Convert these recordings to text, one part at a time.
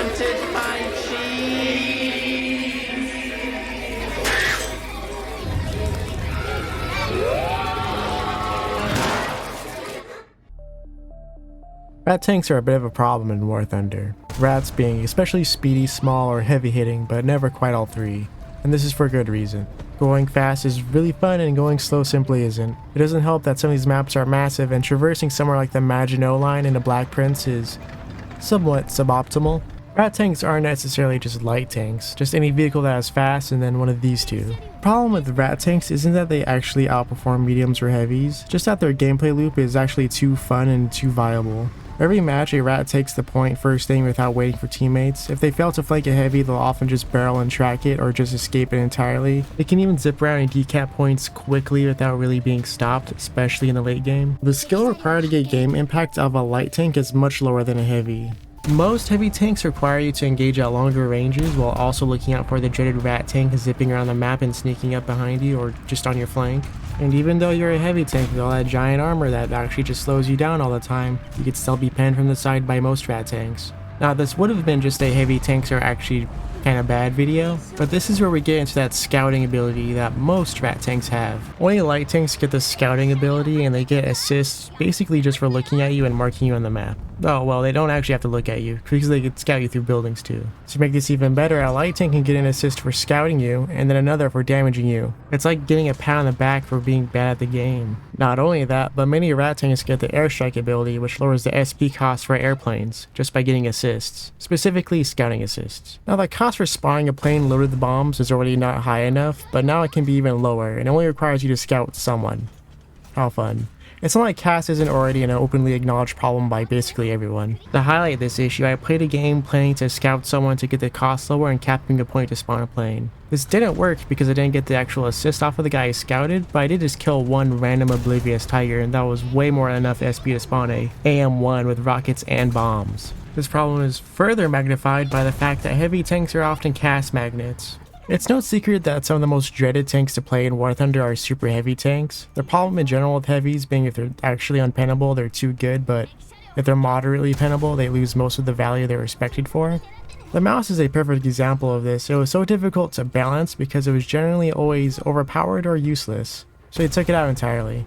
haunted by cheese. Rat tanks are a bit of a problem in War Thunder, rats being especially speedy, small, or heavy hitting, but never quite all three, and this is for good reason. Going fast is really fun and going slow simply isn't. It doesn't help that some of these maps are massive and traversing somewhere like the Maginot Line in the Black Prince is somewhat suboptimal. Rat tanks aren't necessarily just light tanks, just any vehicle that is fast and then one of these two. The problem with rat tanks isn't that they actually outperform mediums or heavies, just that their gameplay loop is actually too fun and too viable. Every match, a rat takes the point first thing without waiting for teammates. If they fail to flank a heavy, they'll often just barrel and track it or just escape it entirely. They can even zip around and decap points quickly without really being stopped, especially in the late game. The skill required to get game impact of a light tank is much lower than a heavy. Most heavy tanks require you to engage at longer ranges while also looking out for the dreaded rat tank zipping around the map and sneaking up behind you or just on your flank. And even though you're a heavy tank with all that giant armor that actually just slows you down all the time, you could still be penned from the side by most rat tanks. Now this would have been just a heavy tanks are actually kinda bad video, but this is where we get into that scouting ability that most rat tanks have. Only light tanks get the scouting ability and they get assists basically just for looking at you and marking you on the map. Oh well, they don't actually have to look at you, because they can scout you through buildings too. To make this even better, a light tank can get an assist for scouting you, and then another for damaging you. It's like getting a pat on the back for being bad at the game. Not only that, but many rat tanks get the airstrike ability, which lowers the SP cost for airplanes, just by getting assists, specifically scouting assists. Now the cost for spawning a plane loaded with bombs is already not high enough, but now it can be even lower, and only requires you to scout someone. How fun. It's not like CAS isn't already an openly acknowledged problem by basically everyone. To highlight this issue, I played a game planning to scout someone to get the cost lower and capping a point to spawn a plane. This didn't work because I didn't get the actual assist off of the guy I scouted, but I did just kill one random oblivious tiger, and that was way more than enough SP to spawn a AM1 with rockets and bombs. This problem is further magnified by the fact that heavy tanks are often CAS magnets. It's no secret that some of the most dreaded tanks to play in War Thunder are super heavy tanks. The problem in general with heavies being if they're actually unpennable, they're too good, but if they're moderately pennable, they lose most of the value they're respected for. The mouse is a perfect example of this. It was so difficult to balance because it was generally always overpowered or useless, so they took it out entirely.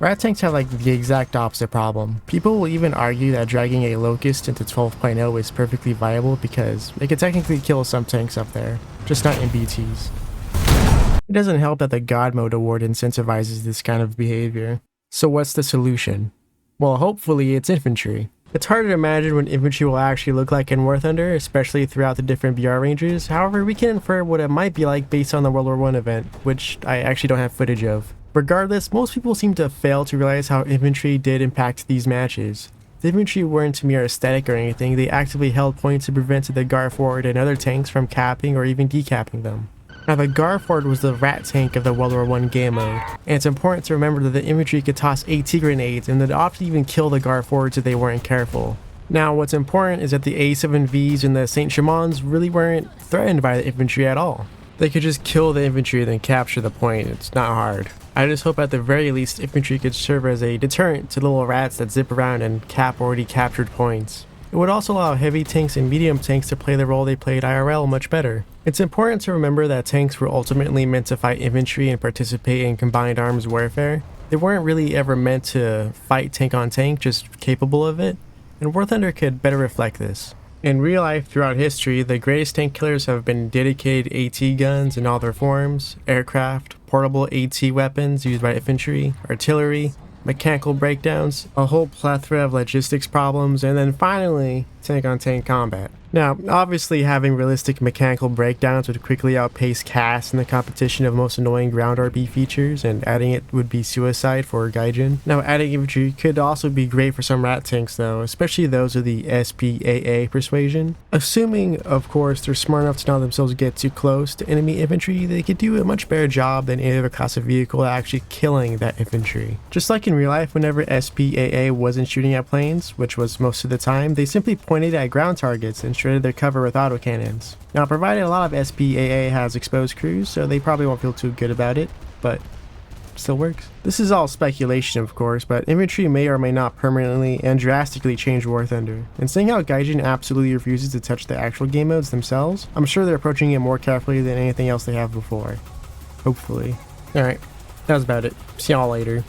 Rat tanks have like the exact opposite problem. People will even argue that dragging a Locust into 12.0 is perfectly viable because it can technically kill some tanks up there, just not in BTs. It doesn't help that the God Mode award incentivizes this kind of behavior. So what's the solution? Well, hopefully it's infantry. It's hard to imagine what infantry will actually look like in War Thunder, especially throughout the different BR ranges. However, we can infer what it might be like based on the World War I event, which I actually don't have footage of. Regardless, most people seem to fail to realize how infantry did impact these matches. The infantry weren't mere aesthetic or anything, they actively held points to prevent the Garford and other tanks from capping or even decapping them. Now the Garford was the rat tank of the World War I game mode, and it's important to remember that the infantry could toss AT grenades and they'd often even kill the Garfords if they weren't careful. Now what's important is that the A7Vs and the Saint Chamons really weren't threatened by the infantry at all. They could just kill the infantry and then capture the point. It's not hard. I just hope at the very least infantry could serve as a deterrent to little rats that zip around and cap already captured points. It would also allow heavy tanks and medium tanks to play the role they played IRL much better. It's important to remember that tanks were ultimately meant to fight infantry and participate in combined arms warfare. They weren't really ever meant to fight tank on tank, just capable of it, and War Thunder could better reflect this. In real life, throughout history, the greatest tank killers have been dedicated AT guns in all their forms, aircraft, portable AT weapons used by infantry, artillery, mechanical breakdowns, a whole plethora of logistics problems, and then finally, tank-on-tank combat. Now, obviously having realistic mechanical breakdowns would quickly outpace CAS in the competition of most annoying ground RB features, and adding it would be suicide for Gaijin. Now, adding infantry could also be great for some rat tanks though, especially those of the SPAA persuasion. Assuming, of course, they're smart enough to not themselves get too close to enemy infantry, they could do a much better job than any other class of vehicle at actually killing that infantry. Just like in real life, whenever SPAA wasn't shooting at planes, which was most of the time, they simply pointed at ground targets and shredded their cover with autocannons. Now, provided a lot of SPAA has exposed crews, so they probably won't feel too good about it, but still works. This is all speculation, of course, but infantry may or may not permanently and drastically change War Thunder. And seeing how Gaijin absolutely refuses to touch the actual game modes themselves, I'm sure they're approaching it more carefully than anything else they have before. Hopefully. Alright, that was about it. See y'all later.